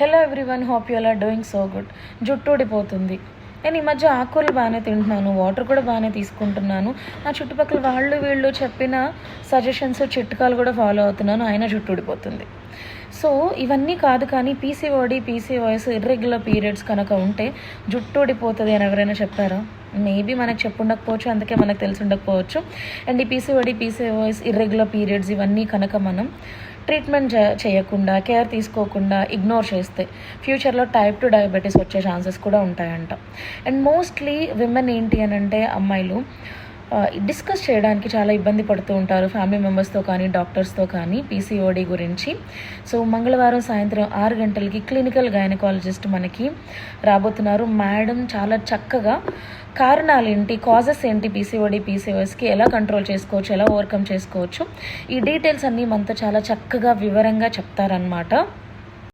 Hello everyone, hope you are doing so good. జుట్టు ఊడిపోతుంది. నేను ఈ మధ్య ఆకుకూరలు బాగానే తింటున్నాను, వాటర్ కూడా బాగానే తీసుకుంటున్నాను. నా చుట్టుపక్కల వీళ్ళు చెప్పిన సజెషన్స్, చిట్కాలు కూడా ఫాలో అవుతున్నాను, అయినా జుట్టు ఊడిపోతుంది. సో ఇవన్నీ కాదు, కానీ పీసీఓఎస్, ఇర్రెగ్యులర్ పీరియడ్స్ కనుక ఉంటే జుట్టు ఊడిపోతుంది అని ఎవరైనా చెప్పారా? మేబీ మనకు చెప్పుండకపోవచ్చు, అందుకే మనకు తెలిసి ఉండకపోవచ్చు. అండ్ ఈ పీసీఓఎస్, ఇర్రెగ్యులర్ పీరియడ్స్ ఇవన్నీ కనుక మనం ట్రీట్మెంట్ చేయకుండా, కేర్ తీసుకోకుండా ఇగ్నోర్ చేస్తే ఫ్యూచర్లో టైప్ 2 డయాబెటీస్ వచ్చే ఛాన్సెస్ కూడా ఉంటాయంట. అండ్ మోస్ట్లీ విమెన్ ఏంటి అని అంటే, అమ్మాయిలు డిస్కస్ చేయడానికి చాలా ఇబ్బంది పడుతూ ఉంటారు ఫ్యామిలీ మెంబర్స్తో కానీ, డాక్టర్స్తో కానీ పీసీఓడి గురించి. సో మంగళవారం సాయంత్రం 6 గంటలకి క్లినికల్ గైనకాలజిస్ట్ మనకి రాబోతున్నారు. మేడం చాలా చక్కగా కారణాలు ఏంటి, కాజెస్ ఏంటి, పీసీఓఎస్కి ఎలా కంట్రోల్ చేసుకోవచ్చు, ఎలా ఓవర్కమ్ చేసుకోవచ్చు, ఈ డీటెయిల్స్ అన్నీ మనతో చాలా చక్కగా వివరంగా చెప్తారనమాట.